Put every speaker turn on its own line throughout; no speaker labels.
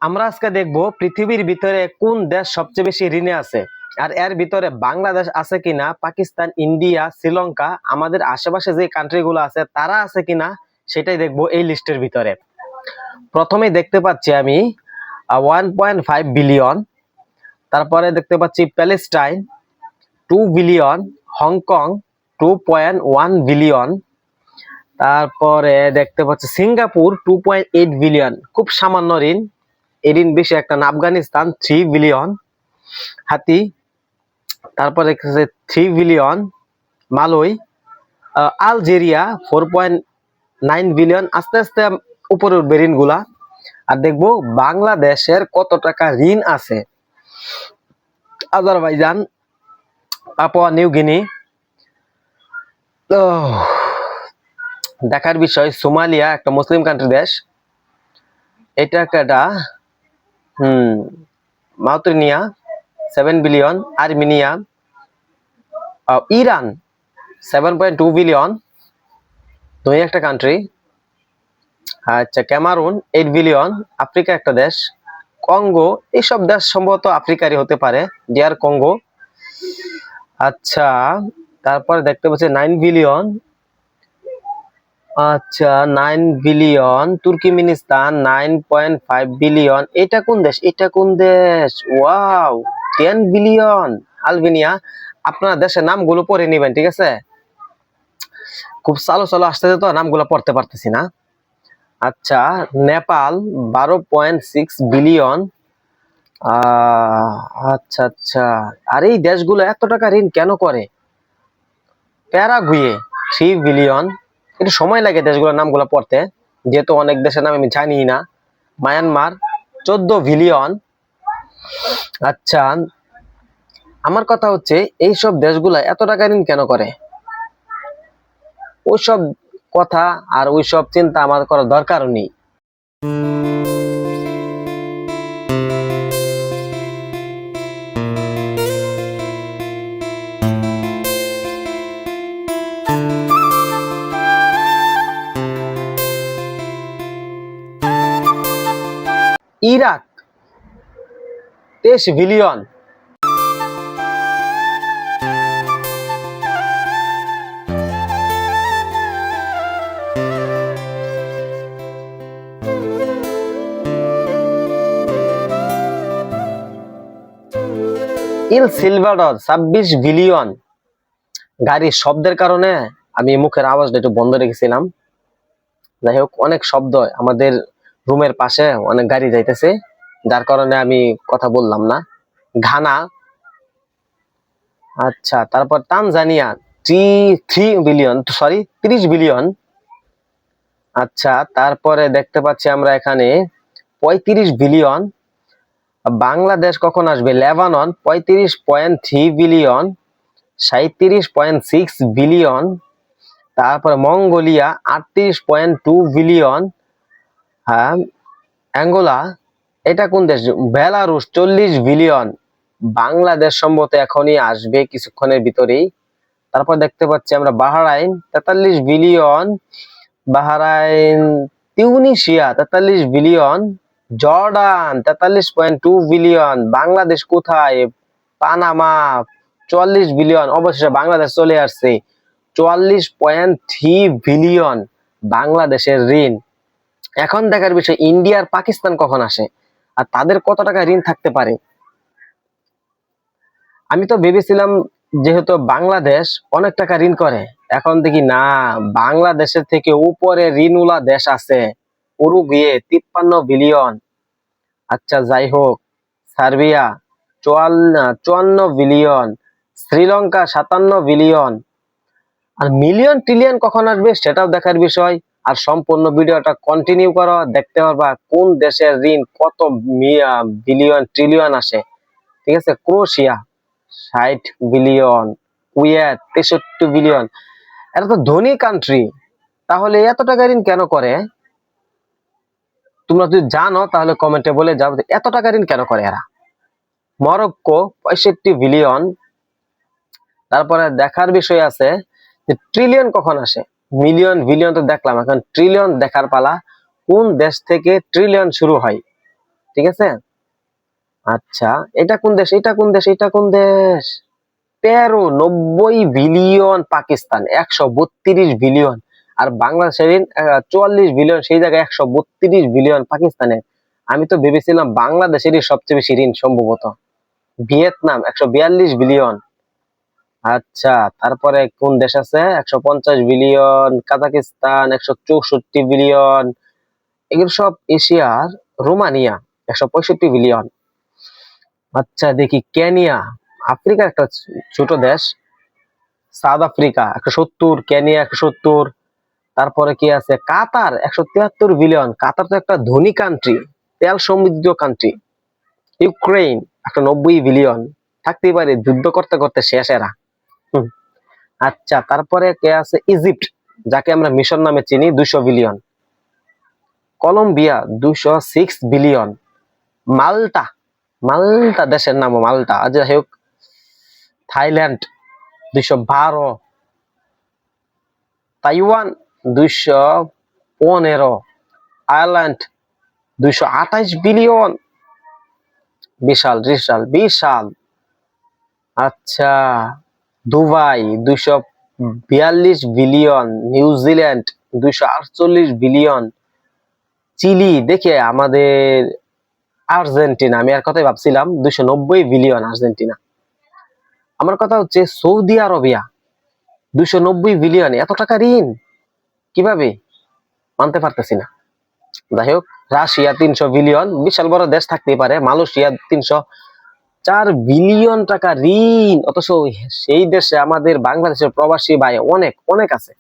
আমরা আজকে দেখব পৃথিবীর ভিতরে কোন দেশ সবচেয়ে বেশি ঋণে আছে। আর এর ভিতরে বাংলাদেশ আছে কিনা, পাকিস্তান, ইন্ডিয়া, শ্রীলঙ্কা, আমাদের আশেপাশে যে কান্ট্রি গুলো আছে তারা আছে কিনা সেটাই দেখব এই লিস্টের ভিতরে। প্রথমে দেখতে পাচ্ছি আমি 1.5 বিলিয়ন, তারপরে দেখতে পাচ্ছি প্যালেস্টাইন 2 বিলিয়ন, হংকং 2.1 বিলিয়ন, তারপরে দেখতে পাচ্ছি সিঙ্গাপুর 2.8 বিলিয়ন, খুব সামান্য ঋণ। এই ঋণ বেশি একটা না। আফগানিস্তান 3 বিলিয়ন হাতি, তারপরে 3 বিলিয়ন মালয়, আলজেরিয়া 4.9 বিলিয়ন। আস্তে আস্তে উপরে উঠবে ঋণ গুলা। আর দেখবো বাংলাদেশের কত টাকা ঋণ আছে। আজারবাইজান, পাপুয়া নিউ গিনি, দেখার বিষয় সোমালিয়া একটা মুসলিম কান্ট্রি দেশ, এটা একটা মাউরিটানিয়া 7 বিলিয়ন, আর্মেনিয়া, ইরান 7.2 বিলিয়ন, দুই একটা কান্ট্রি। আচ্ছা, ক্যামারুন 8 বিলিয়ন, আফ্রিকা একটা দেশ, কঙ্গো, এইসব দেশ সম্ভবত আফ্রিকারই হতে পারে, ডিয়ার কঙ্গো। আচ্ছা, তারপরে দেখতে পাচ্ছি 9 বিলিয়ন, আচ্ছা 9 বিলিয়ন তুর্কমেনিস্তান 9.5 বিলিয়ন। এটা কোন দেশ? এটা কোন দেশ? Wow, 10 billion Albania. আপনার দেশের নামগুলো পড়ে নেবেন, ঠিক আছে? খুব চালো চালো আসতেছে তো নামগুলো পড়তে পারতেছি না। আচ্ছা, নেপাল 12.6 বিলিয়ন। আচ্ছা আচ্ছা, আর এই দেশগুলো এত টাকা ঋণ কেন করে? Paraguay 3 billion. একটু সময় লাগে দেশগুলোর নামগুলো পড়তে, যেহেতু অনেক দেশের নাম আমি জানি না। Myanmar 14 billion. আচ্ছা, আমার কথা হচ্ছে এইসব দেশগুলা এত টাকা ঋণ কেন করে? ওইসব কথা আর ওইসব চিন্তা আমার করার দরকারও নেই। Iraq 23 billion. El Salvador 26 billion. গাড়ির শব্দের কারণে আমি মুখের আওয়াজটা একটু বন্ধ রেখেছিলাম। যাই হোক, অনেক শব্দ, আমাদের রুমের পাশে অনেক গাড়ি যাইতেছে, যার কারণে আমি কথা বললাম না। ঘানা, আচ্ছা, তারপর তানজানিয়া 3 বিলিয়ন, সরি 30 বিলিয়ন। আচ্ছা, তারপরে দেখতে পাচ্ছি আমরা এখানে 35 বিলিয়ন। বাংলাদেশ কখন আসবে? Lebanon 35.3 billion, 37.6 billion. তারপরে মঙ্গোলিয়া 38.2 বিলিয়ন। হ্যাঁ, অ্যাঙ্গোলা, এটা কোন দেশ? বেলারুশ 40 বিলিয়ন। বাংলাদেশ সম্ভবত এখনই আসবে কিছুক্ষণের ভিতরেই। তারপর দেখতে পাচ্ছি আমরা Bahrain 43 billion, Bahrain. Tunisia 43 billion, Jordan 43.2 billion. Bangladesh কোথায়? Panama 44 billion. অবশেষে বাংলাদেশ চলে আসছে। 44.3 বিলিয়ন বাংলাদেশের ঋণ। এখন দেখার বিষয় ইন্ডিয়া আর পাকিস্তান কখন আসে আর তাদের কত টাকা ঋণ থাকতে পারে। আমি তো ভেবেছিলাম যেহেতু বাংলাদেশ অনেক টাকা ঋণ করে, এখন দেখি না, বাংলাদেশের থেকে উপরে ঋণওয়ালা দেশ আছে। Uruguay 53 billion. আচ্ছা, যাই হোক, সার্বিয়া 54 বিলিয়ন, শ্রীলঙ্কা 57 বিলিয়ন। আর মিলিয়ন ট্রিলিয়ন কখন আসবে সেটাও দেখার বিষয়। আর সম্পূর্ণ ভিডিওটা কন্টিনিউ করো, দেখতে পারবা কোন দেশের ঋণ কত বিলিয়ন ট্রিলিয়ন আসে। ঠিক আছে, ক্রোয়েশিয়া 60 বিলিয়ন, কুয়েত 63 বিলিয়ন। এটা তো ধনী কান্ট্রি, তাহলে এত টাকা ঋণ কেন করে? তোমরা যদি জানো তাহলে কমেন্টে বলে যাও এত টাকা ঋণ কেন করে এরা। Morocco 65 billion. তারপরে দেখার বিষয় আছে যে ট্রিলিয়ন কখন আসে। মিলিয়ন বিলিয়ন তো দেখলাম, এখন ট্রিলিয়ন দেখার পালা। কোন দেশ থেকে ট্রিলিয়ন শুরু হয়? ঠিক ঠিক আছে। আচ্ছা, এটা কোন দেশ, এটা কোন দেশ, এটা কোন দেশ? 90 বিলিয়ন পাকিস্তান, 132 বিলিয়ন। আর বাংলাদেশের ঋণ 44 বিলিয়ন, সেই জায়গায় 132 বিলিয়ন পাকিস্তানে। আমি তো ভেবেছিলাম বাংলাদেশেরই সবচেয়ে বেশি ঋণ সম্ভবত। Vietnam 142 billion. আচ্ছা, তারপরে কোন দেশ আছে? 150 বিলিয়ন। Kazakhstan 164 billion. এগুলো সব এশিয়ার। Romania 165 billion. আচ্ছা দেখি, কেনিয়া, আফ্রিকার একটা ছোট দেশ। South Africa 170, Kenya 170। তারপরে কি আছে? কাতার 173 বিলিয়ন। কাতার তো একটা ধনী কান্ট্রি, তেল সমৃদ্ধ কান্ট্রি। Ukraine 190 billion. থাকতেই পারে, যুদ্ধ করতে করতে শেষ এরা। হুম। আচ্ছা, তারপরে কে আছে? ইজিপ্ট, যাকে আমরা মিশর নামে চিনি, 200 billion. Colombia 206 billion. Malta, Malta দেশের নাম মাল্টা, আজ যাই হোক। থাইল্যান্ড 212। তাইওয়ান 215। Ireland 228 billion. বিশাল বিশাল বিশাল। আচ্ছা, Dubai 242 billion. New Zealand 248 billion. Chile দেখে আমাদের আর্জেন্টিনা, আমি আর কথাই ভাবছিলাম, 290 বিলিয়ন আর্জেন্টিনা। আমার কথা হচ্ছে সৌদি আরবিয়া 290 বিলিয়ন। এত টাকা ঋণ কিভাবে? মানতে পারতেছি না। যাই হোক, রাশিয়া 300 বিলিয়ন, বিশাল বড় দেশ থাকতেই পারে। মালয়েশিয়া 304 বিলিয়ন টাকা ঋণ, অথচ সেই দেশে আমাদের বাংলাদেশের প্রবাসী ভাই অনেক অনেক আছে।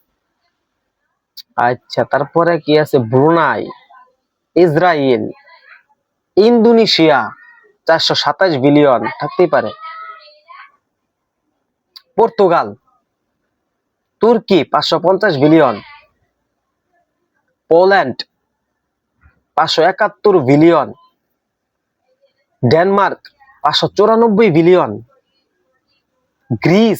আচ্ছা, তারপরে কি আছে? ব্রুনাই, ইসরায়েল, ইন্দোনেশিয়া 427 বিলিয়ন, থাকতেই পারে। পর্তুগাল, তুর্কি 550 billion. Poland 571 billion. Denmark 594 billion. Greece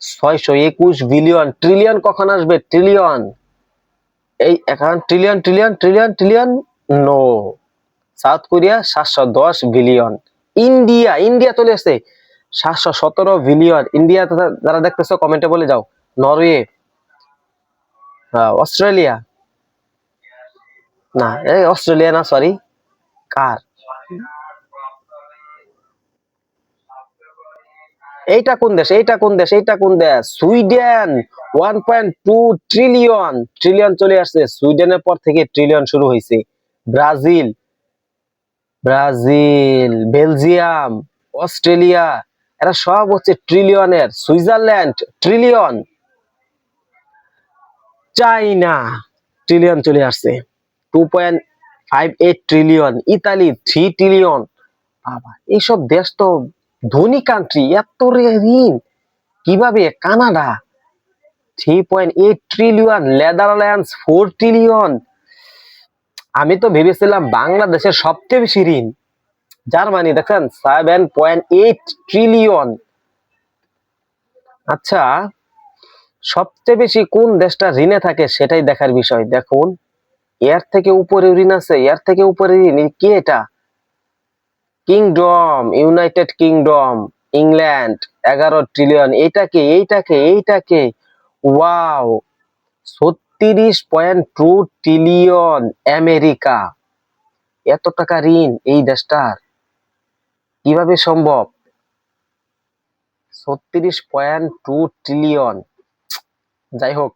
621 billion. Trillion কখন আসবে? ট্রিলিয়ন, এই এখন trillion trillion trillion trillion no. South Korea 710 billion. India, India চলে আসছে 717 বিলিয়ন। ইন্ডিয়া যারা দেখতেছো কমেন্টে বলে যাও। নরওয়ে, অস্ট্রেলিয়া, না এই অস্ট্রেলিয়া না, সরি। কার? এইটা কোন দেশ, এইটা কোন দেশ, এইটা কোন দেশ? Sweden 1.2 trillion. ট্রিলিয়ন চলে আসছে, সুইডেনের পর থেকে ট্রিলিয়ন শুরু হয়েছে। ব্রাজিল, ব্রাজিল, বেলজিয়াম, অস্ট্রেলিয়া, এরা সব হচ্ছে ট্রিলিয়নের। Switzerland trillion. চাইনা ট্রিলিয়ন চলে আসছে, 2.58 ট্রিলিয়ন। Italy 3 trillion. বাবা, এইসব দেশ তো ধনী কান্ট্রি, এত ঋণ কিভাবে? Canada 3.8 trillion. Netherlands 4 trillion. আমি তো ভেবেছিলাম বাংলাদেশের সবচেয়ে বেশি ঋণ। জার্মানি দেখেন 7.8 ট্রিলিয়ন। আচ্ছা, সবচেয়ে বেশি কোন দেশটা ঋণে থাকে সেটাই দেখার বিষয়। দেখুন, এর থেকে উপরে ঋণ আছে, এর থেকে উপরে ঋণ কি? এটা kingdom, United kingdom, England 11 trillion. এইটাকে এইটাকে এইটাকে ওয়াও, 36.2 ট্রিলিয়ন। আমেরিকা, এত টাকা ঋণ এই দেশটার কিভাবে সম্ভব? 36.2 ট্রিলিয়ন। যাই হোক,